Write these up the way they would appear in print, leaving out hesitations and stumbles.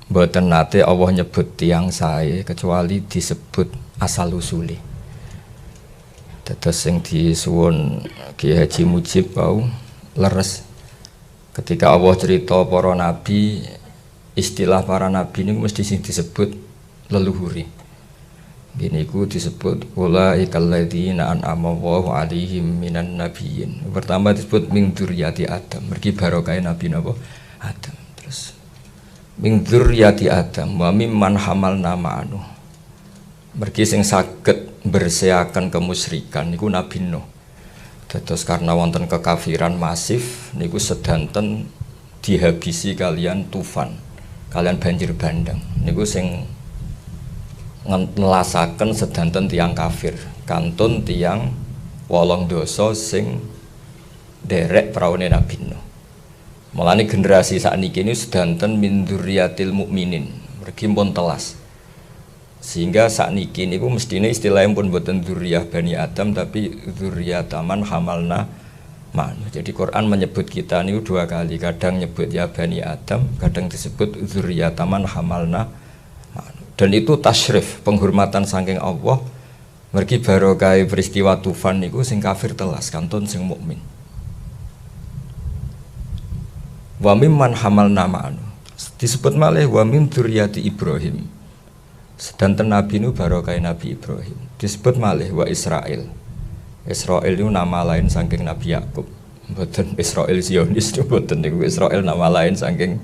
Mboten nate Allah nyebut tiang sae kecuali disebut asal usule. Dados sing disuwun Ki Haji Mujib bau leres ketika Allah cerita para nabi, istilah para nabi ini mesti sing disebut leluhuri. Gini ku disebut ulaikal ladzina an'ama Allahu 'alaihim minan nabiyyin. Pertama disebut min dzurriyyati Adam, mergi barokah nabi napa Adam. Terus min dzurriyyati Adam wa mimman hamalna ma'anu. Mergi sing saged bersiakan kemusyrikan niku Nabi Nuh. Dados karena wonten kekafiran masif niku sedanten dihabisi kalian tufan, kalian banjir bandang. Niku sing nelasaken sedanten tiang kafir, kantun tiang wolong dosa sing derek praune Nabi Nuh. Mulane generasi sakniki ini sedanten min dzurriyyatil mukminin, mergi pun telas. Sehingga sakniki niku mestine istilahnya pun boten dzurriyyah Bani Adam tapi dzurriyyataman hamalna ma'nu. Jadi Quran menyebut kita niku dua kali, kadang nyebut ya Bani Adam, kadang disebut dzurriyyataman hamalna ma'nu. Dan itu tasyrif, penghormatan saking Allah. Mergi barokah peristiwa tufan niku sing kafir telas kantun sing mukmin. Wa mimman hamalna ma'nu. Disebut malih wa min dzurriyyati Ibrahim. Sedanten Nabi nu barokah Nabi Ibrahim. Disebut malih wa Israil. Israil itu nama lain saking Nabi Yakub. Mboten Israil Zionis mboten niku Israil nama lain saking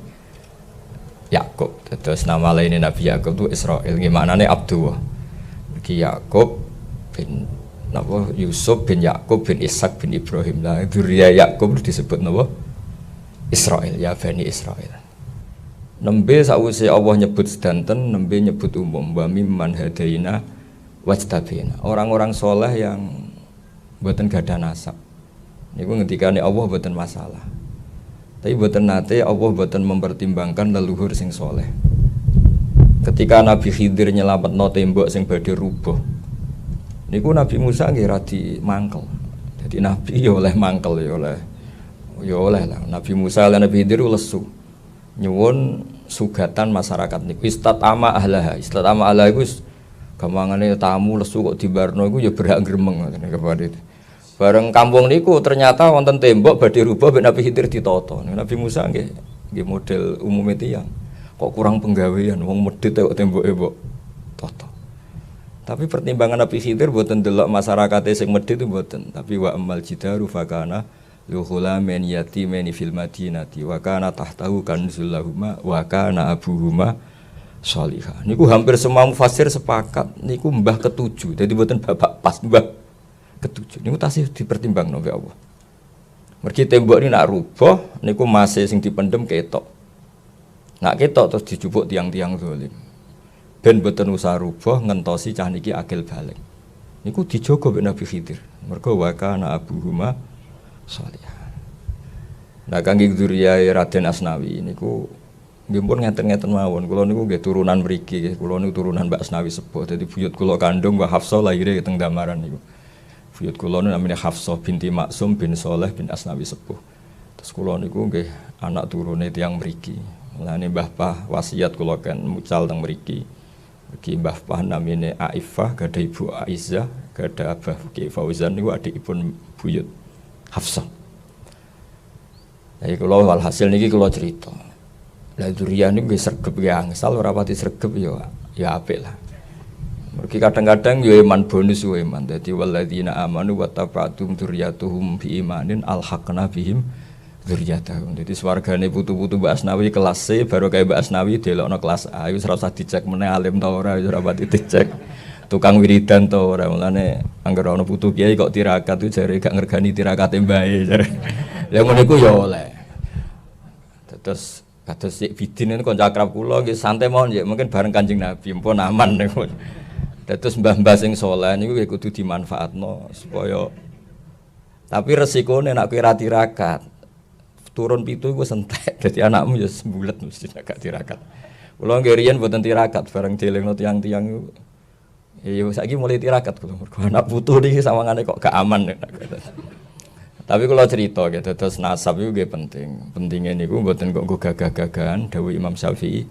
Yakub. Terus nama lain Nabi Yakub itu Israil. Gimana nih Abdullah? Ki Yakub bin napa Yusuf bin Yakub bin Ishak bin Ibrahim. Lah dzurriyyah Yakub disebut napa? Israil, ya Bani Israil. Nembe sawise Allah nyebut sedanten, nembe nyebut umum wa mimman hadaina wajtabina. Orang-orang soleh yang mboten gadah nasab. Niku ngendikane Allah mboten masalah. Tapi mboten nate Allah mboten mempertimbangkan leluhur sing soleh. Ketika Nabi Khidir nyelametno tembok sing badhe rubuh. Niku Nabi Musa nggih radi mangkel. Jadi Nabi ya oleh mangkel ya oleh lah. Nabi Musa lan Nabi Khidir lesu. Nyuwun sugatan masyarakat niku istatama ahlaha. Istatama ahlaha iku gampangane tamu lesu kok dibarno iku ya berhak gremeng ngoten kepada itu. Bareng kampung niku ternyata wonten tembok badhe rubah mek Nabi Khidir ditata. Nabi Musa nggih model umume tiyang. Kok kurang penggawean wong medhit kok temboke mbok tata. Tapi pertimbangan Nabi Khidir mboten delok masyarakate sing medhit itu mboten, tapi wa amal jidaru fakana luhulamen yatimeni fil madinati wa kana tahtahu kanzul lahuma wa kana abuhuma sholihah. Niku hampir semua mufassir sepakat niku mbah ketujuh. Jadi mboten bapak pas mbah ketujuh. Niku tasih dipertimbangno mbek Allah. Mergi tembok ini nak rubuh niku masih sing dipendem ketok. Nak ketok terus dijupuk tiang-tiang zalim. Ben mboten usah rubuh ngentosi cah niki akil balik. Niku dijogo mbek Nabi Khidir. Mergo wa kana abuhuma sholihah. Nah kangge dzurriyyah Raden Asnawi niku nggih pun ngeten-ngeten mawon. Kula niku nggih turunan mriki nggih. Kula niku turunan Mbak Asnawi sepuh. Dadi buyut kula kandung Mbak Hafsah lahire teng Damaran niku. Buyut kula niku namine Hafsah binti Maksum bin Saleh bin Asnawi sepuh. Terus kula niku nggih anak turune tiyang mriki. Mulane Mbah Pah wasiat kula kan mucal teng mriki. Mriki Mbah Pah namine Aifah, gadah Ibu Aisyah, gadah Abah Ki Fauzan niku adikipun buyut Hafsah. Jadi kalau walhasil niki kalau cerita, lah dzurriyyah niku nggih sregep nggih angsal ora pati sregep ya apik lah. Mergi kadang-kadang yo iman bonus yo iman. Dadi walladzina amanu wa tabatum dzurriyyatuhum bi imanin alhaqna bihim dzurriyyatahum. Dadi swargane putu-putu Mbak Asnawi kelas C baru kayak Mbak Asnawi delokno kelas A wis ora usah dicek meneh alim ta ora ora pati dicek. Tukang wiridan to ora mulane anggere ana putu kiai kok tirakat itu jare gak ngergani tirakate mbae jare. Lah ngono iku ya oleh. Terus kados Sik Bidin niku kanca akrab kula nggih santai mawon ya mungkin bareng Kanjeng Nabi mpun aman niku. Terus mbah-mbah sing saleh niku kudu dimanfaatno supaya tapi resikone nek kowe ra tirakat turun pitu iku entek dadi anakmu ya sembulet mesti gak tirakat. Kula nggih riyen mboten tirakat bareng dielingno tiyang-tiyang iku. Ya saiki mulai tirakat kula mergo anak putu niki sawangane kok gak aman. Tapi kalau cerita gitu terus nasab itu nggih penting. Pentingnya niku mboten kok nggo gagah-gagahan dawuh Imam Syafi'i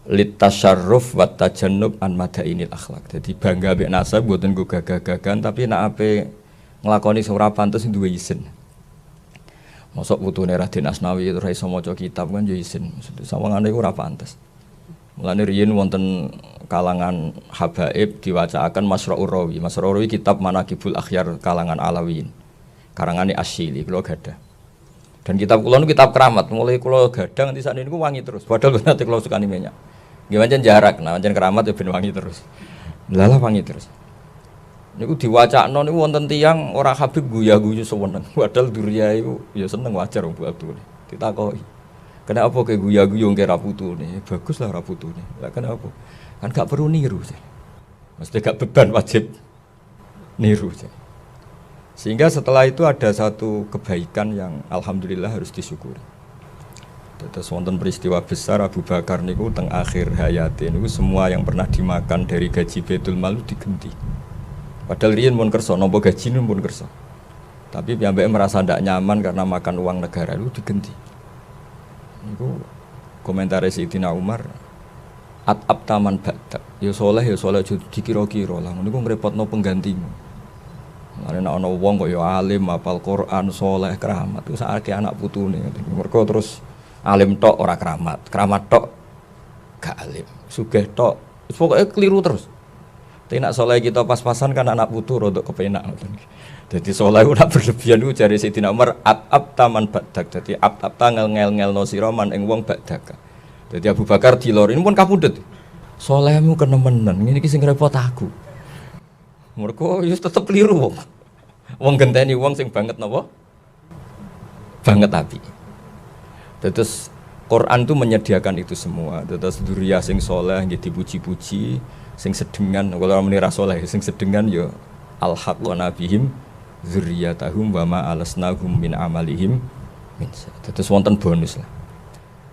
Litasyarruf wa tajannub an madainil akhlak. Jadi bangga mbek nasab mboten nggo gagah-gagahan tapi nek ape nglakoni sing ora pantes duwe izin. Mosok putune Raden Asnawi ora iso maca kitab kan ya izin. Sawangane iku ora pantes. Mulane riyen wonten kalangan habaib diwacaaken Masra'ur Rawi. Masra'ur Rawi kitab Manaqibul Akhyar kalangan Alawiyin. Karangane Asyili kula gadah. Dan kitab kula niku kitab keramat. Mulai kula gadah nganti sakniki niku wangi terus. Padahal nanti kula sukani minyak. Nggih pancen jarak, nah pancen keramat ya ben wangi terus. Lalah wangi terus. Niku diwacakno niku wonten tiyang ora Habib guya-guyu seweneng. Padahal durya iku ya seneng wajar wong abdul. Ditakoki. Kenapa ke guya-guyu ngke ra putune? Bagus lah ra putune. Lah kenapa? Kan gak perlu niru. Mesti gak beban wajib niru. Sehingga setelah itu ada satu kebaikan yang alhamdulillah harus disyukuri. Terus wonten peristiwa besar Abu Bakar niku teng akhir hayate niku semua yang pernah dimakan dari gaji Baitul Mal digenti. Padahal riyen mun kersa napa gajine pun kersa. Tapi piyambake merasa ndak nyaman karena makan uang negara itu digenti. Niku komentare Sayyidina Umar at-ab taman ba'dak. Ya saleh dikira-kira lah. Niku ngrepotno penggantimu. Lan ana wong kok ya alim, hafal Quran, saleh, keramat. Iku sakake anak putune. Mergo terus alim tok ora keramat, keramat tok gak alim, sugih tok, pokoknya keliru terus. Tapi nak soleh kita pas-pasan kan anak putu rodok kepenak. Jadi soleh udah berlebihan itu jari Sayyidina Umar at-ab taman ba'dak. Jadi at-ab tanggal ngel-ngel no siroman ing wong ba'dak. Jadi Abu Bakar dilorin pun kapudet. Solehmu kenemenan, ini sing repot aku. Mergo wis tetep keliru wong. Wong genteni wong sing banget napa? Banget api. Terus Quran itu menyediakan itu semua. Terus dzurriyyah sing saleh nggih dipuji-puji, sing sedengan kalau ora muni ra saleh, sing sedengan ya al-haq wa nabihim dzurriyyatahum wa ma alasnahum min amalihim min. Terus wonten bonus lah.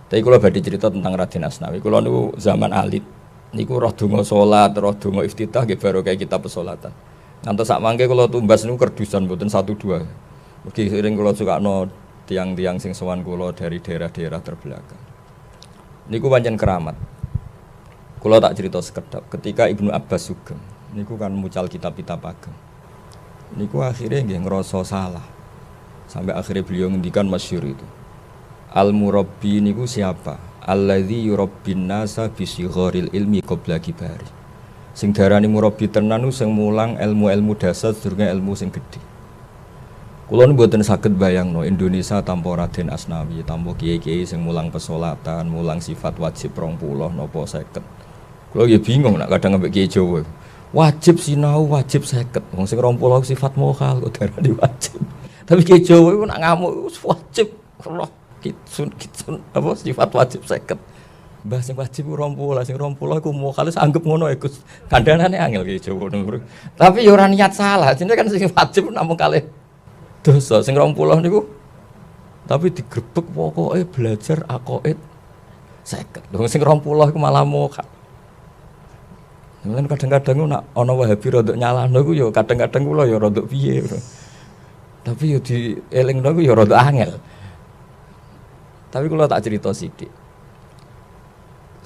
Tapi kula badhe cerita tentang Raden Asnawi. Kula niku zaman alit niku roh donga salat, roh donga iftitah nggih baru kayak kitab pesolatan. Ngantos sak mangke kula tumbas niku kerdusan mboten 1 2. Mugi sering kula sukakno tiang-tiang sing sowan kula dari daerah-daerah terbelakang. Niku pancen keramat. Kula tak cerita sekedap. Ketika Ibnu Abbas sugeng, niku kan mucal kitab-kitab ageng. Niku akhirnya nggih ngrasa salah. Sampai akhirnya beliau ngendikan masyhur itu. Al-murabbi niku siapa? Alladzi yurabbin nasa bi sigharil ilmi qabla kibari. Sing darani murabbi tenan sing mulang ilmu-ilmu dasar sedurunge ilmu sing gedhe. Kula mboten saged bayangno Indonesia tanpa Raden Asnawi, tanpa kiai-kiai sing mulang pesolatan, mulang sifat wajib 20 napa 50. Kula ya bingung nek kadang ambek kiai Jawa. Wajib sinau, wajib 50. Wong sing 20 sifat mokal kok darani wajib. Tapi kiai Jawa iku nek ngamuk wajib roh kitsun apa sifat wajib 50. Mbah sing wajib 20, sing 20 iku mokal anggap ngono iku. Kandhanane angel kiai Jawa ngono. Tapi ya ora niat salah, jenenge kan sing wajib namung kalih dosa sing 20 niku tapi digrebek pokoke belajar aqaid 50. Lho sing 20 iku malah mokal. Mulane kadang-kadang nak ana Wahabi rodok nyalahno iku ya kadang-kadang kula ya rodok piye. Tapi ya dielingno iku ya rodok angel. Tapi kula tak cerita sithik.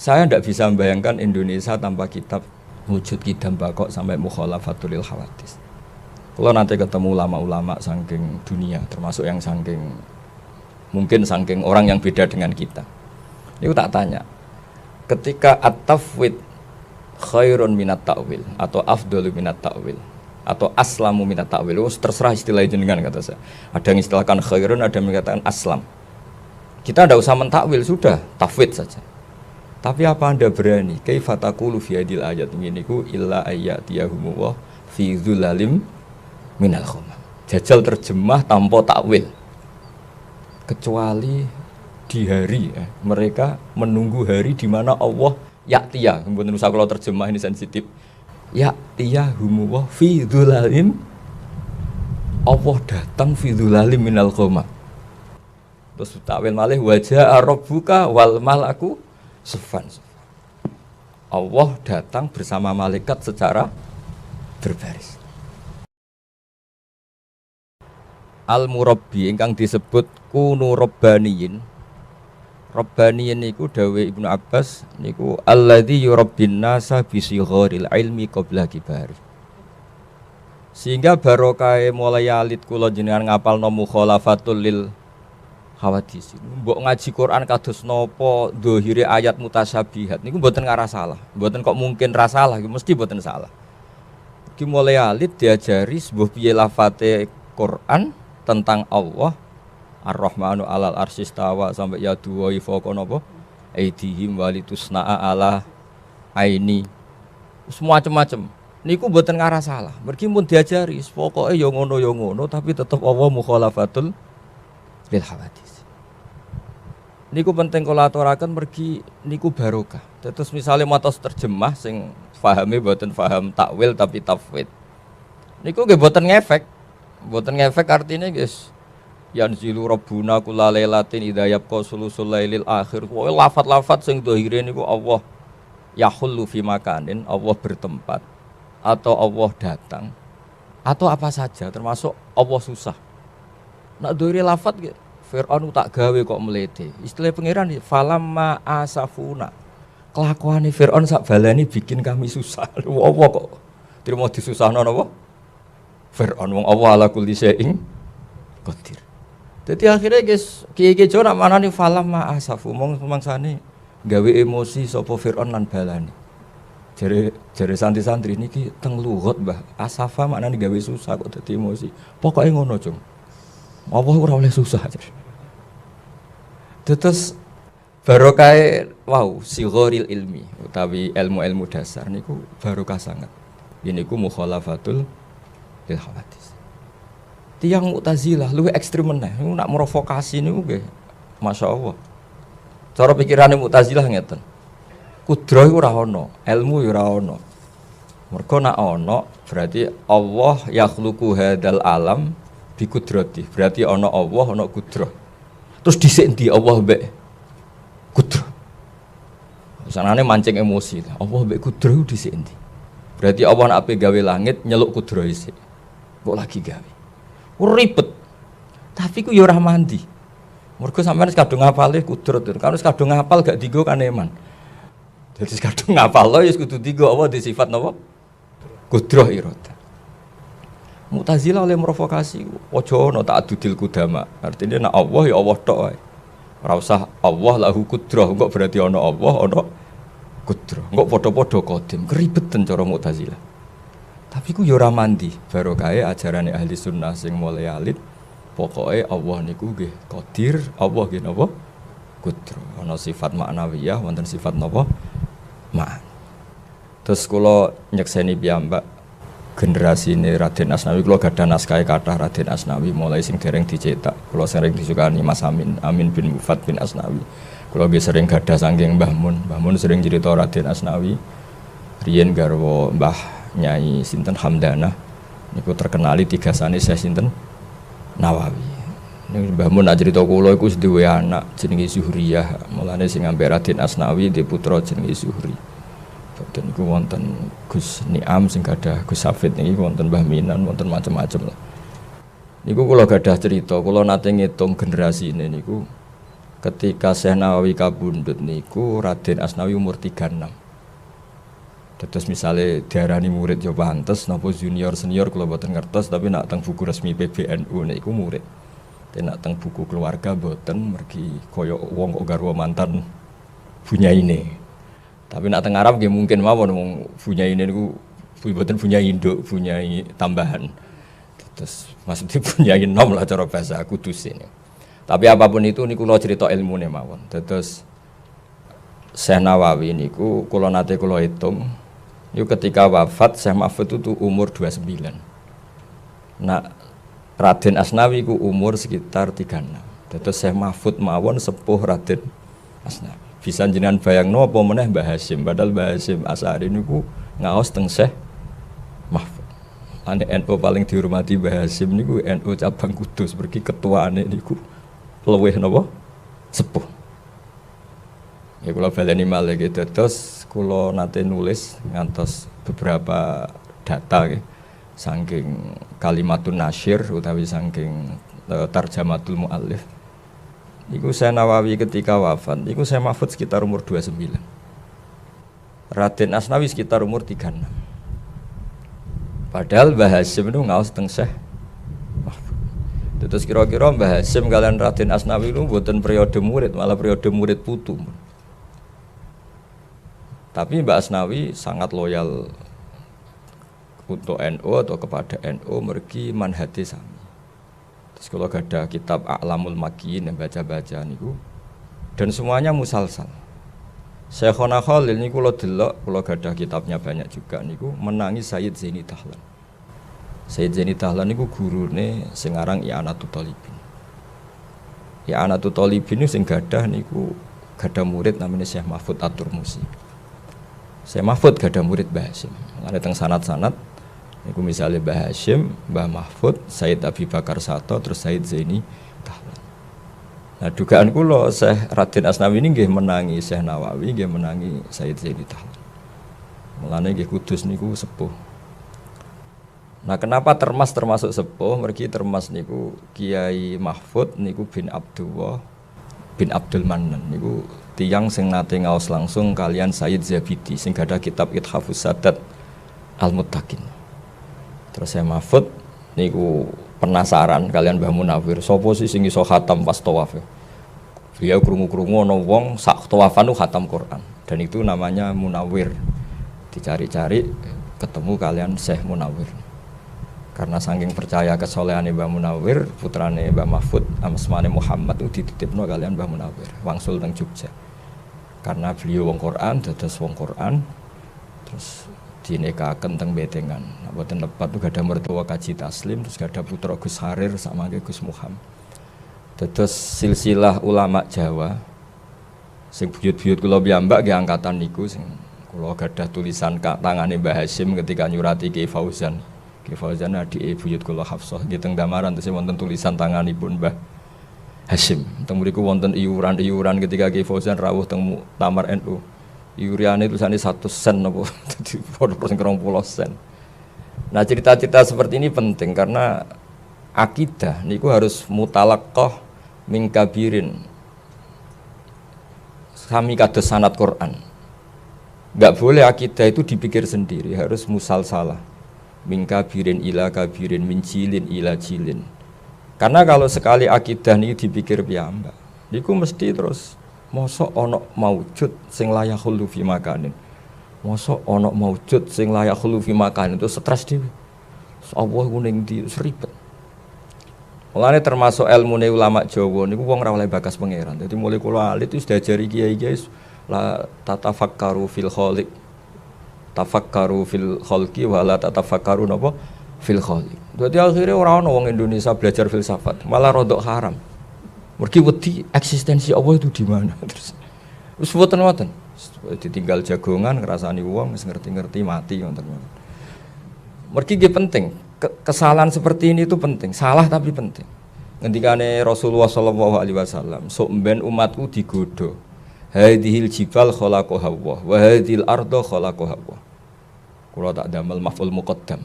Saya ndak bisa membayangkan Indonesia tanpa kitab Wujud Kidam Bakok sampai Mukhalafatul Hawadits. Kalau nanti ketemu ulama-ulama saking dunia, termasuk yang mungkin saking orang yang beda dengan kita. Ini tak tanya, ketika at-tafwid khairun minat ta'wil atau afdalu minat ta'wil atau aslamu minat ta'wil, terserah istilah jenengan kata saya. Ada yang istilahkan khairun, ada yang mengatakan aslam. Kita tidak usah mentakwil, sudah tafwid saja. Tapi apa Anda berani? Kaifa taqulu fi hadil ayat ini ku illa ayyatiyahumullah fi dzulalim minal khomam. Jajal terjemah tanpa takwil. Kecuali di hari mereka menunggu hari di mana Allah ya'tiyah. Mboten usah kalau terjemah ini sensitif. Ya'tiyah humuwah fi dzulalim. Allah datang fi dzulalim minal khomam. Terus takwil malih wajah rabbuka wal malaku sufan. Allah datang bersama malaikat secara berbaris. Al-murabbi ingkang disebut kunu rabbaniyin. Rabbani niku dawe Ibnu Abbas niku alladzi yurabbin nasa bi sigharil ilmi qabla kibari. Sehingga barokah mulai alit kula jenengan ngapalno mukhalafatul lil hawadis. Mbok ngaji Quran kados napa dhahire ayat mutasyabihat niku mboten ngarah salah. Mboten kok mungkin ra salah, mesti mboten salah. Iki mulai alit diajari sebuah piye lafate Quran tentang Allah Ar-Rahmanu 'alal arsy istawa sampai ya duwa fawqa napa aidihim walitusna'a ala aini. Semua macam-macam. Niku mboten ngarah salah. Mergi mun diajari pokoke ya ngono tapi tetep Allah mukhalafatul lil hawadis. Niku penting kula aturaken mergi niku barokah. Terus misalnya matos terjemah sing pahame mboten paham takwil tapi tafwid. Niku nggih mboten ngefek. Mboten ngefek artine guys. Yanzilu rabbuna kullalailatin idza yabqa sulusul lailil akhir. Pokoke lafat-lafat sing dhahire niku Allah yahullu fi makanin, Allah bertempat atau Allah datang atau apa saja termasuk Allah susah. Nak dhahire lafat nggih Fir'aun tak gawe kok melete. Istilah pangeran falamma asafuna. Kelakuane Fir'aun sak balani bikin kami susah. Allah kok trimo disusahno napa? Fir'aun wong Allah ala kulli syai'in qadir. Jadi akhirnya guys, kiai-kiai nak manani falamma asafu mong semangsane gawe emosi sapa Fir'aun lan balani. Jare santri-santri niki teng lughat Mbah. Asafa maknane gawe susah kok dadi emosi. Pokoke ngono, Cung. Apa ora oleh susah. Terus barokah wow sighoril ilmi utawi ilmu-ilmu dasar niku barokah sangat. Ini ku mukhalafatul lil hawadis. Tiang Mu'tazilah luwih ekstrem meneh. Niku nak merovokasi niku nggih masyaallah. Cara pikirane Mu'tazilah ngeten. Kudrah iku ora ana, ilmu ora ana. Mergo nak ana berarti Allah yakhluqu hadzal alam bi qudrati. Berarti ana Allah, ana kudrah. Terus dhisik endi Allah mbek kudrah. Sanane mancing emosi. Allah mbek kudrah dhisik endi? Berarti Allah nak ape gawe langit nyeluk kudrah isik. Kok lagi gawe. Ribet. Tapi ku ya ora mandi. Mergo sampeyan wis kadung ngapale kudrah. Kan wis kadung ngapal gak dienggo kan eman. Jadi kadung ngapal lho ya kudu dienggo Allah di sifat napa? Kudrah irada. Mu'tazilah oleh merovokasi, aja ana ta'addudil qudama. Artinya nek Allah ya Allah tok wae. Ora usah Allah lahu kudrah, kok berarti ana Allah, ana kudrah. Kok padha-padha qadim, keribetan cara Mu'tazilah. Tapi ku ya ora mandi, barokahe ajarane ahli sunnah sing mulai alit. Pokoke Allah niku nggih qadir, Allah nggih napa? Kudrah. Ana sifat maknawiyah, wonten sifat napa? Ma'an. Terus kula nyekseni piyambak generasi ini Raden Asnawi, kula gadah naskah kathah Raden Asnawi mulai sing dereng dicetak. Kula sering disukani Mas Amin bin Mufad bin Asnawi. Kula nggih sering gadah saking Mbah Mun. Mbah Mun sering cerita Raden Asnawi. Riyen garwa Mbah Nyai sinten Hamdanah niku terkenali tigasane Syekh sinten Nawawi. Nek Mbah Mun cerita kula iku duwe anak jenenge Zuhriyah. Mulane sing ambek Raden Asnawi di putra jenenge Zuhri. Dan niku wonten Gus Niam sing gadah Gus Safid niki wonten Mbah Minan wonten macam-macam lah. Niku kula gadah cerita, kula nate ngitung generasi ini niku ketika Syekh Nawawi kabundut niku Raden Asnawi umur 36. Terus misalnya diarani murid yo pantes napa junior senior kula boten ngertos tapi nak teng buku resmi PBNU niku murid. Tapi nak teng buku keluarga boten mergi kaya wong kok garwa mantan bunyaine. Tapi nak teng Arab nggih mungkin mawon wong bunyaine niku boten bunyai induk, bunyai tambahan. Terus maksudnya bunyai nom lah cara bahasa Kudus ini. Tapi apapun itu niku kula cerita ilmune mawon. Terus Syekh Nawawi niku kula nate kula hitung niku ketika wafat Syekh Mahfud itu umur 29. Nah Raden Asnawi ku umur sekitar 36. Terus Syekh Mahfud mawon sepuh Raden Asnawi. Bisa jenengan bayangno apa meneh Mbah Hasyim, padahal Mbah Hasyim Asy'ari niku ngaos teng Syekh Mahfud. Ane NU paling dihormati Mbah Hasyim niku NU cabang Kudus, pergi ketuaane niku luwih napa? Sepuh. Ya kula baleni malih gitu. Terus kula nate nulis ngantos beberapa data nggih. Saking kalimatun nasyir utawi saking tarjamatul muallif. Iku saya Nawawi ketika wafat, iku saya Mahfud sekitar umur 29. Raden Asnawi sekitar umur 36. Padahal Mbah Hasyim itu ngaos teng Syekh Mahfud. Terus kira-kira Mbah Hasyim kalian Raden Asnawi itu buatan periode murid, malah periode murid putu. Tapi Mbah Asnawi sangat loyal untuk NU atau kepada NU mergi manhati sami. Terus kalau ada kitab A'lamul Makiyin yang baca-baca niku dan semuanya musalsal. Syekhona Khalil niku lo delok, kalau ada kitabnya banyak juga niku menangi Sayyid Zaini Dahlan. Sayyid Zaini Dahlan niku gurune sing aran I'anatul Thalibin. I'anatul Thalibin sing gadah niku gadah murid namanya Syekh Mahfud At-Turmusi. Syekh Mahfud gadah murid Mbah Hasyim. Ada teng sanad-sanad niku misalnya Mbah Hasyim, Mbah Mahfud, Sayyid Abi Bakar Sato, terus Sayyid Zaini Dahlan. Nah dugaan kula Syekh Raden Asnawi ini nggih menangi Syekh Nawawi, nggih menangi Sayyid Zaini Dahlan. Mulane nggih Kudus niku sepuh. Nah kenapa Termas termasuk sepuh? Mergi Termas niku Kiai Mahfud niku bin Abdullah bin Abdul Manan niku tiyang sing nate ngaos langsung kalian Sayyid Zabidi sing gadah kitab Ithafus Sadat Al-Muttaqin. Terus saya Mahfud niku penasaran kalian Mbah Munawir sapa sih sing iso khatam pas tawaf. Beliau krungu-krungu ana wong sak tawafan ku khatam Quran dan itu namanya Munawir. Dicari-cari ketemu kalian Syekh Munawir. Karena saking percaya kesolehane Mbah Munawir, putrane Mbah Mahfud asmane Muhammad itu dititipno kalian Mbah Munawir wangsul teng Jogja. Karena beliau wong Quran, dados wong Quran terus dinikahaken teng Betengan. Mboten lepat tuh gadah mertua Kaji Taslim, terus gadah putra Gus Harir sama Gus Muhammad. Terus silsilah ulama Jawa sing buyut-buyut kula piyambak nggih angkatan niku sing kula gadah tulisan tangane Mbah Hasyim ketika nyurati Ki Fauzan. Ki Fauzan adike buyut kula Hafsah nggih teng Damaran terus wonten tulisan tanganipun Mbah Hasyim. Teng mriku wonten iuran-iuran ketika Ki Fauzan rawuh teng Muktamar NU. Iuriane tulisannya 1 sen apa dadi padha 20 sen. Nah, cerita-cerita seperti ini penting karena akidah niku harus mutalaqqah min kabirin. Sami kados sanad Quran. Enggak boleh akidah itu dipikir sendiri, harus musalsalah. Min kabirin ila kabirin, min jilin ila jilin. Karena kalau sekali akidah niku dipikir piyambak, niku mesti terus mosok ana maujud sing layak khulu fi makanin. Mosok ana maujud sing layak khulu fi makanin itu stres dhewe. Allah ku ning ndi seribet. Mulane termasuk ilmune ulama Jawa niku wong ora oleh bakas pangeran. Dadi mulai kula alit wis diajari kiai-kiai la tatafakkaru fil khaliq. Tafakkaru fil khalqi wa la tatafakkaru napa fil khaliq. Dadi akhire ora ana wong Indonesia belajar filsafat, malah rodok haram. Mergi wedi eksistensi Allah itu di mana terus. Wis boten-boten. Ditinggal jagongan ngrasani wong wis ngerti-ngerti mati ngoten. Mergi nggih penting. Kesalahan seperti ini itu penting. Salah tapi penting. Ngendikane Rasulullah sallallahu alaihi wasallam, sok mben umatku digodho. Hadhil jibal khalaqaha Allah wa hadhil arda khalaqaha Allah. Kula tak damel maf'ul muqaddam.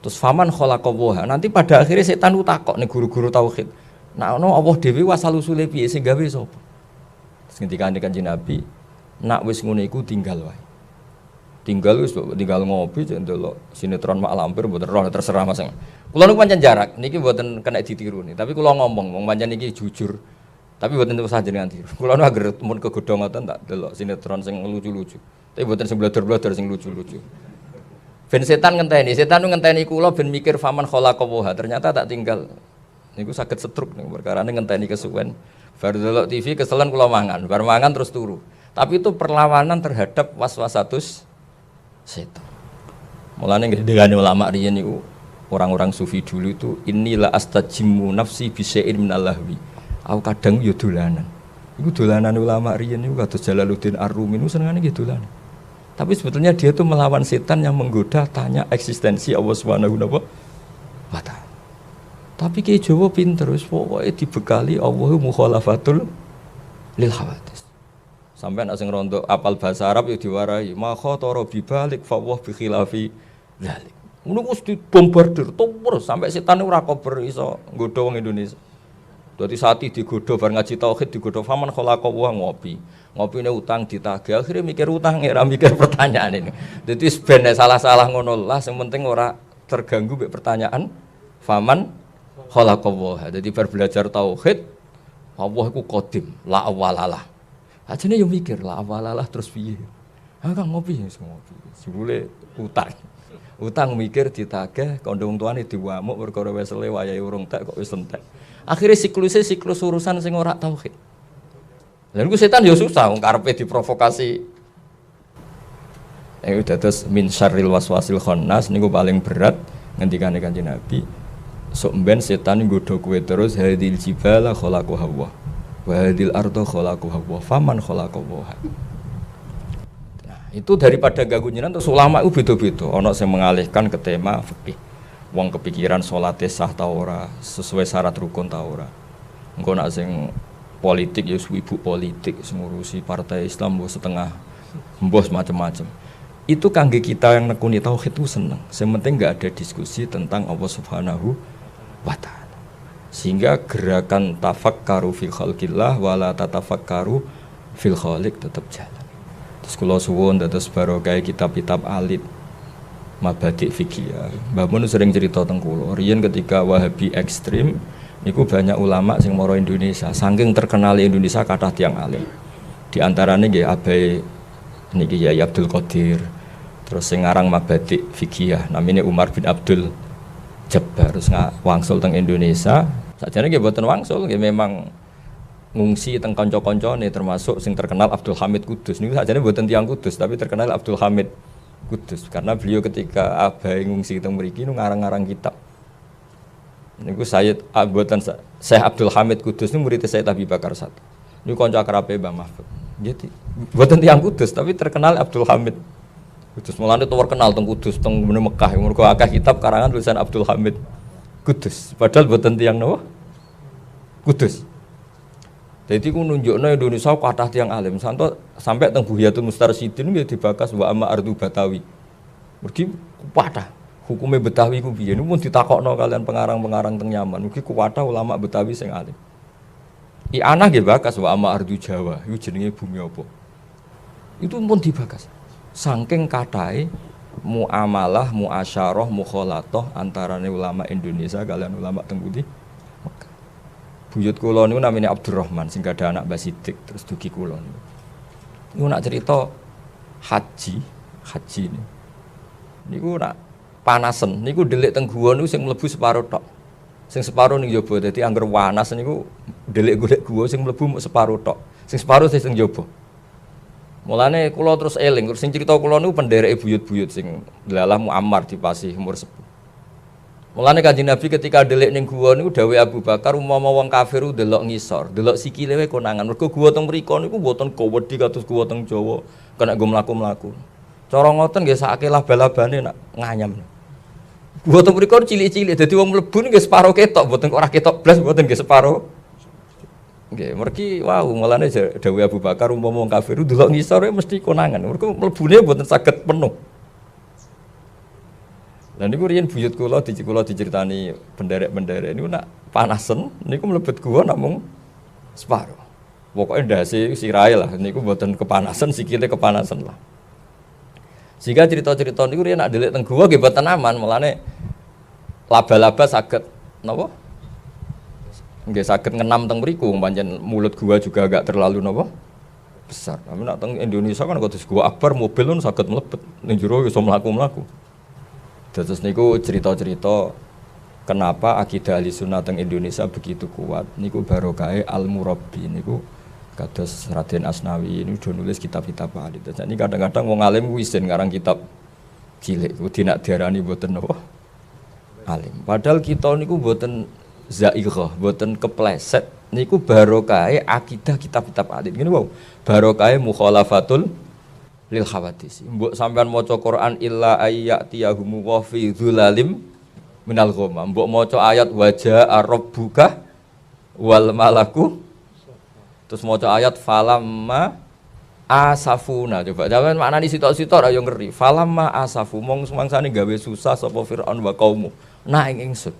Terus faman khalaqaha. Nanti pada akhirnya setan ku takok ning guru-guru tauhid. Nah, Allah dhewe wasal usule piye sing gawe sapa? Ngendikane Kanjeng Nabi, nak wis ngono iku tinggal wae. Tinggal ngopi cek ndelok sinetron mak lampir mboten roh terserah Mas. Kula niku pancen jarak, niki mboten kena ditiru nih, tapi kula ngomong wong pancen niki jujur. Tapi mboten usah jenengan tiru. Kula nu agar mun kegodho ngoten tak delok sinetron sing lucu-lucu. Tapi mboten sing blodor-blodor sing lucu-lucu. Ben setan ngenteni kula ben mikir faman khalaqaha, ternyata tak tinggal. Niku saged setruk niku perkarane ngenteni kesuwen. Bar delok TV keselen kula mangan, bar mangan terus turu. Tapi itu perlawanan terhadap waswasatus setan. Mulane ngendikane ulama riyen niku orang-orang sufi dulu itu inilah astajimmu nafsi bisya'in minal lahwi. Aku kadang yo dolanan. Iku dolanan ulama riyen niku kados Jalaluddin Ar-Rumi niku senengane nggih dolanan. Tapi sebetulnya dia itu melawan setan yang menggoda tanya eksistensi Allah Subhanahu wa ta'ala. Tapi Ki Jawa pinter wis pokoke dibekali Allahu mukhalafatul lil hawadits. Sampai nek sing rondo apal bahasa Arab yo diwarai ma khatara bi balik fa wa bi khilafi dzalik. Ngono wis dibombardir terus sampai setan ora kober iso nggodha wong Indonesia. Dadi sati digodho bar ngaji tauhid digodho faman khalaqa wa ngopi. Ngopine utang ditagih akhire mikir utang ora mikir pertanyaan ini. Dadi ben salah-salah ngono lah sing penting ora terganggu mek pertanyaan faman khalaqa wa. Dadi bar belajar tauhid Allah iku qadim la awalalah. Ajane yo mikir la awalalah terus piye? Ah Kang ngopi ya ngopi. Jebule utang. Utang mikir ditagih kandha wong tuane diwamuk perkara wesele wayahe urung tek kok wis entek. Akhirnya siklus urusan sing ora tauhid. Lha niku setan ya susah wong karepe diprovokasi. Dados min syarril waswasil khannas niku paling berat ngendikane Kanjeng Nabi. Sok mben setan nggodho kowe terus hadil jibala khalaqaha wa hadil arda khalaqaha wa faman khalaqaha. Nah, itu daripada ganggu jenengan terus ulama itu beda-beda. Ana sing mengalihkan ke tema fikih. Wong kepikiran salat sah ta ora, sesuai syarat rukun ta ora. Engko nek sing politik ya ibu politik sing ngurusi partai Islam mbok setengah mbos macam-macam. Itu kangge kita yang nekuni tauhid itu seneng. Yang penting enggak ada diskusi tentang Allah Subhanahu wa taala. Sehingga gerakan tafakkaru fil khalqillah wala tatafakkaru fil khaliq tetap jalan. Terus kula suwun dados barokah kitab-kitab alit Mabadik fikih ya. Mbah Mun sering cerita teng kula, riyen ketika Wahabi ekstrim niku banyak ulama sing mara Indonesia. Saking terkenal Indonesia kathah tiyang alim. Di antarane nggih Abai niki Yai Abdul Qadir. Terus sing aran Mabadik fikih ya, namine Umar bin Abdul Jabbar. Terus wangsul teng Indonesia. Sakjane nggih boten wangsul, nggih memang ngungsi teng kanca-kancane termasuk sing terkenal Abdul Hamid Kudus. Niku sakjane boten tiyang Kudus tapi terkenal Abdul Hamid Kudus karena beliau ketika abai ngungsi teng mriki nu ngarang-ngarang kitab. Niku Sayyid Abuatan Syekh Abdul Hamid Kudus niku murid Sayyid Abi Bakar I. Niku kanca akrabe Mbah Mahfud. Jadi boten tiyang Kudus tapi terkenal Abdul Hamid Kudus. Mulane terkenal teng Kudus teng Mekah. Mergo akeh kitab karangan tulisan Abdul Hamid Kudus. Padahal boten tiyang napa? Kudus. Jadi ku nunjukno Indonesia kathah tiyang alim. Santo sampai teng Buhyatul Mustarsyidin nggih dibakas wa amma ardu Batawi. Mergi kuwatah. Hukume Betawi ku piye? Niku mun ditakokno kalian pengarang-pengarang teng Yaman. Mugi kuwatah ulama Betawi sing alim. Ana nggih bakas wa amma ardu Jawa. Iku jenenge bumi apa? Itu pun dibakas. Saking kathahe muamalah, muasyarah, mukhalatah antarane ulama Indonesia kalian ulama teng pundi? Buyut kula niku namine Abdurrahman sing ada anak Mbah Sidik terus dugi kula niku. Niku nak cerita haji niku nak panasen niku delik teng guwa niku sing mlebu separo tok. Sing separo ning jaba dadi angger wanas niku delik golek guwa sing mlebu mung separo tok. Sing separo sing jaba. Mulane kula terus eling sing cerita kula niku pendereke buyut-buyut sing delalah Muammar di Pasih umur sepuh. Mulane Kanjeng Nabi ketika delik ning guwa niku dawuh Abu Bakar umpama wong kafir delok ngisor, delok sikile wae konangan. Mergo guwa teng mriku niku mboten kowedi kados guwa teng Jawa, kena nggo mlaku-mlaku. Cara ngoten nggih sakake laba-labane nak nganyam. Guwa teng mriku cilik-cilik dadi wong mlebu nggih separo ketok, mboten ora ketok blas, mboten nggih separo. Nggih, mergi wow, mulane dawuh Abu Bakar umpama wong kafir delok ngisor mesti konangan. Mergo mlebune mboten saged penuh. Lah niku riyen buyut kula diceritani penderek-penderek niku nak panasen niku mlebet gua namung separo. Pokoke ndase sirahe lah niku mboten kepanasan sikile kepanasan lah. Sehingga cerita-cerita niku riyen nak delik teng gua nggih mboten aman, mulane laba-laba saged napa? Nggih saged ngenam teng mriku pancen mulut gua juga agak terlalu napa? Besar. Tapi nak teng Indonesia kan kudu gua akbar mobil pun saged mlebet ning jero iso mlaku-mlaku. Terus niku cerita-cerita kenapa akidah Ahlussunnah teng Indonesia begitu kuat. Niku barokahe Al-Murabbi niku kados Raden Asnawi ini udah nulis kitab-kitab ahli. Jadi kadang-kadang wong alim wisin ngarang kitab cilik kudu nak diarani mboten napa alim. Padahal kita niku mboten zaighah, mboten kepleset. Niku barokahe akidah kitab-kitab ahli. Ngene wae. Barokahe mukhalafatul lil khawatis. Mbok sampean maca Quran illa ayyatiyahum wa fi dzulalim minal ghamam. Mbok maca ayat wajaa rabbuka wal malaku. Terus maca ayat falamma asafuna. Coba sampean maknani sitok-sitok ra yo ngeri. Falamma asafu mong semangsane gawe susah sapa Firaun wa kaumu. Nah ing ingsun.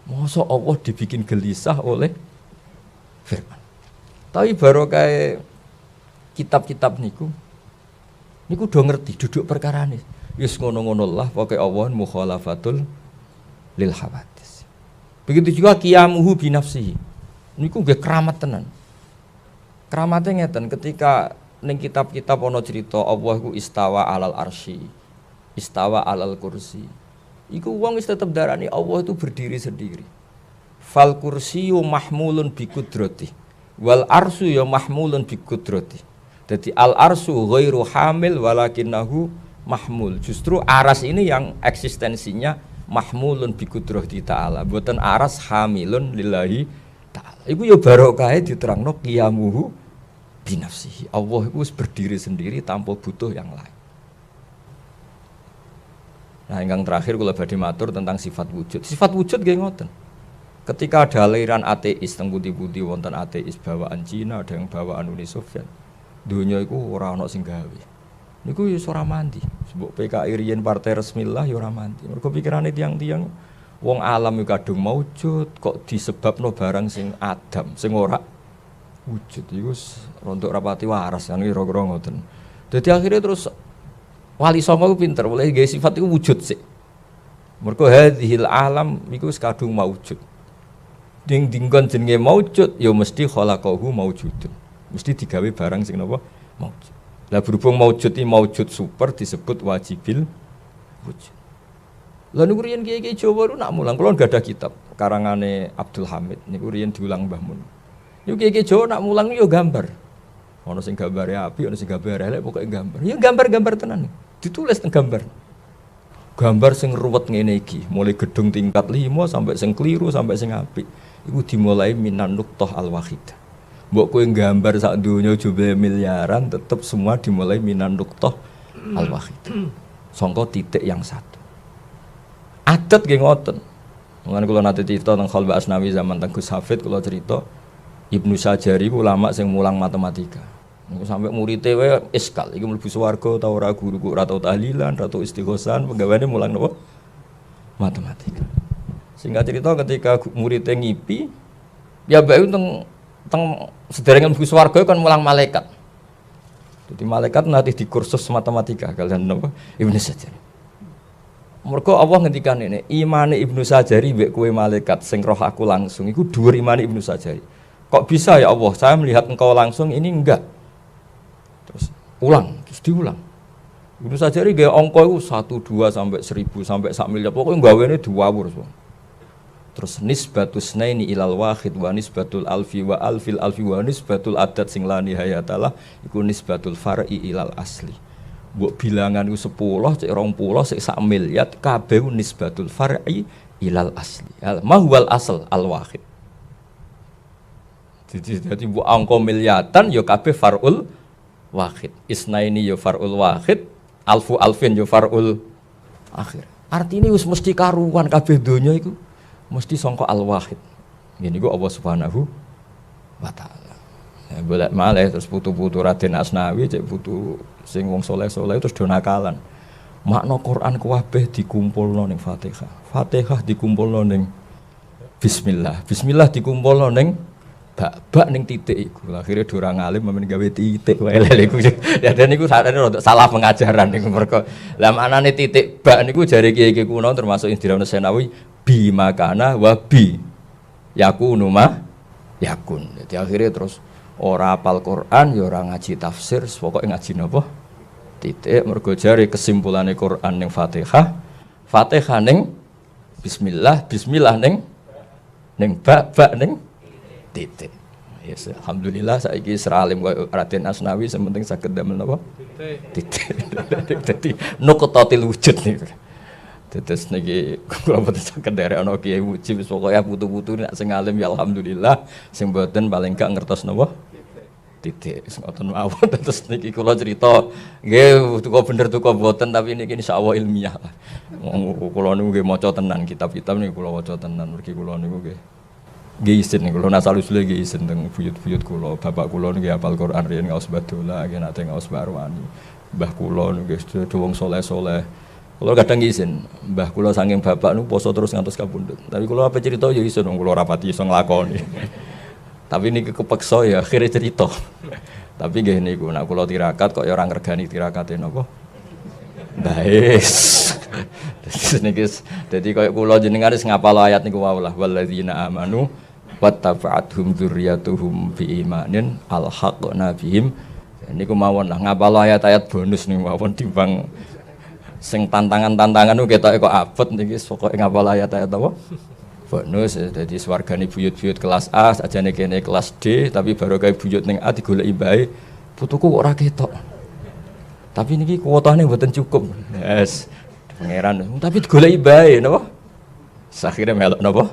Mosok Allah dibikin gelisah oleh firman. Tapi barokah kitab-kitab niku do ngerti duduk perkarane. Wis ngono-ngono lah pokoke Allah mukhalafatul lil hawadis. Begitu juga qiyamuhu bi nafsihi. Niku nggih keramat tenan. Keramate ngeten ketika ning kitab-kitab ana cerita Allah iku istawa alal arsy, istawa alal kursi. Iku wong wis tetep darani Allah itu berdiri sendiri. Fal kursiyyu mahmulun bi qudrati wal arsyu ya mahmulun bi qudrati. Jadi al arsyu ghairu hamil walakinnahu mahmul. Justru aras ini yang eksistensinya mahmulun bi qudrati ta'ala. Mboten aras hamilun lillahi ta'ala. Iku ya barokahe diterangno qiyamuhu binafsihi. Allah itu berdiri sendiri tanpa butuh yang lain. Nah, yang terakhir kula badhe matur tentang sifat wujud. Sifat wujud nggih ngoten. Ketika ada aliran ateis teng pundi-pundi wonten ateis bawaan Cina, ada yang bawaan Uni Soviet. Dunia iku ora ana sing gawe. Niku ya ora mandi. Sebab PKI riyen partai resmilah ya ora mandi. Mergo pikirane tiang-tiang wong alam iku kadung maujud kok disebabno barang sing adam, sing ora wujud iku rontok rapati waras kan kira-kira ngoten. Dadi akhirnya terus Wali Songo ku pinter, mulai gawe sifat itu wujud sih. Mergo hadhil alam iku wis kadung maujud. Ding dinggon jenenge maujud ya mesti khalaqahu maujudun. Mesti digawe barang sing napa maujud. Lah berhubung maujud iki maujud super disebut wajibil wujud. Lah niku riyen kiai-kiai Jawa niku nak mulang kula enggak ada kitab karangane Abdul Hamid niku riyen diulang Mbah Mun. Niku kiai-kiai Jawa nak mulang yo gambar. Ono sing gambare api, ono sing gambare elek pokoke gambar. Ya gambar-gambar tenan. Ditulis teng gambar. Gambar sing ruwet ngene iki, mulai gedung tingkat 5 sampai sing kliru sampai sing apik. Iku dimulai minan nuqtah al-wahidah. Mbok kowe gambar sak donya jumlah miliaran tetep semua dimulai minan nuqtah al-wahidah. Sangka titik yang satu. Adat nggih ngoten. Mulane kula nate cerita teng Khalwa Asnawi zaman teng Gus Hafid kula cerita Ibnu Sajari ulama sing mulang matematika. Niku sampai muridé wae iskal iki mlebu swarga ta ora guruku ora tau tahlilan, ora tau istighosan, penggaweane mulang napa? Matematika. Singkat cerita ketika muridé ngipi, ya bae teng sederenge mlebu swarga kan mulang malaikat. Jadi malaikat nanti di kursus matematika kalian napa? Ibnu Sajari. Mergo Allah ngendikan ini, imane Ibnu Sajari mbek kowe malaikat sing roh aku langsung iku dhuwur imane Ibnu Sajari. Kok bisa ya Allah, saya melihat engkau langsung ini enggak. Terus ulang, terus diulang. Ibnu Sajari gaya angka itu 1, 2 sampai 1000 sampai 1 miliar. Pokoknya gawene diwawur semua. Terus nisbatus naini ilal wahid wa nisbatul alfi wa alfil alfi wa nisbatul adat sing la nihayatalah iku nisbatul far'i ilal asli. Mbok bilangan iku 10, cek 20, cek 1 miliar kabeh nisbatul far'i ilal asli. Ma huwal asl al wahid. Jadi bu angka miliatan yo kabeh farul wahid. Isnaini yo farul wahid, alfu alfin yo farul akhir. Artinya wis mesti karuan kabeh donya iku mesti sangka al wahid. Ngene iku Allah Subhanahu wa taala. Ya bolak malih terus putu-putu Raden Asnawi cek putu sing wong saleh-saleh terus do nakalan. Makna Quran kabeh dikumpulno ning Fatihah. Fatihah dikumpulno ning bismillah. Bismillah dikumpulno ning bak ning titik iku. Akhire ora ngalim men gawe titik wae lha iku. Ya dan niku sakjane rada salah pengajaran niku mergo. Lah maknane titik bak niku jare kiai-kiai kuno termasuk Indra Senawi bi makana wa bi yakunu ma yakun. Jadi akhire terus ora hafal Quran ya ora ngaji tafsir, pokoke ngaji napa? Titik mergo jare kesimpulane Quran ning Fatihah. Fatihah ning bismillah, bismillah ning bak ning titik. Yes, alhamdulillah saiki seralim Raden Asnawi sementing saged damel napa? Titik. Dadi nuqtatil wujud niku. Tetes niki kula boten saged derek ana kiai wuji wis pokoke putu-putu nek sing alim ya alhamdulillah, sing boten paling gak ngertos napa? Titik. Wis ngoten mawon terus niki kula cerita nggih tuku bener tuku boten tapi niki insyaallah ilmiah. Kula niku nggih maca tenan kitab-kitab niku kula waca tenan mergi kula niku nggih izin nih, kalau nasal usulnya izin tentang buyut-buyut kulo, bapak kulo nih hafal Quran riyen ngaos badola, agen ate ngaos barwani, mbah kulo nih wong soleh-soleh, kulo kadang izin, mbah kulo saking bapak nih poso terus ngantos kapundhut, tapi kulo apa cerita ya izin, kulo rapati iso nglakoni, Tapi niki kepeksa ya akhirnya cerita. Tapi nggih niku nek kula tirakat kok ya ora ngregani tirakate napa? Bais. Dadi kaya kula jenengan wis ngapal ayat niku wae lah walladzina amanu wattaba'athum dzurriyyatuhum biimanin alhaqna bihim. Niku mawon lah ngapal ayat-ayat bonus niku mawon timbang sing tantangan-tantangan niku ketoke kok abot niki pokoke ngapal ayat-ayat apa? Bonus dadi swargane buyut-buyut kelas A sajane kene kelas D tapi baru kae buyut ning A digoleki bae putuku kok ora ketok. Tapi niki kuotane mboten cukup. Yes. Pangeran tapi digoleki bae napa? Sakhire melok napa?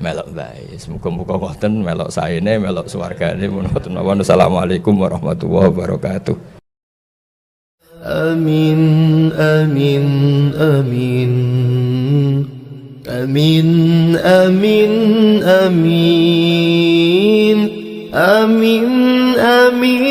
Melok bae. Muga-muga wonten melok saene, melok swargane menawa napa. Assalamualaikum warahmatullahi wabarakatuh. Amin amin amin. Amin amin amin. Amin amin